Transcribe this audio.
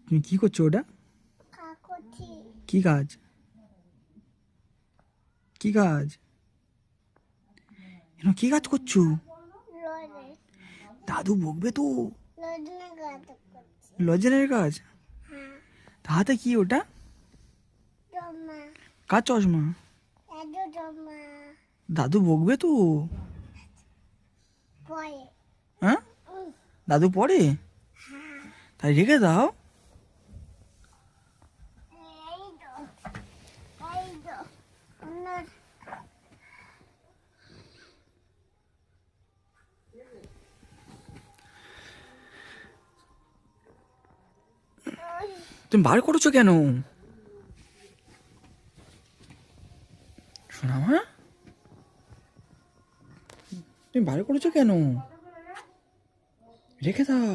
তুমি কি করছো ওটা? কি কাজ? কি কাজ? কি কাজ করছো? দাদু বকবে তো। লজেনের কাজ? হাতে কি ওটা? কার চশমা? দাদু বকবে তো। হ্যাঁ, দাদু পড়ে? তাই রেখে দাও। তুমি বার করেছো কেন? শোনা মা, তুমি বার করেছো কেন? রেখে দাও।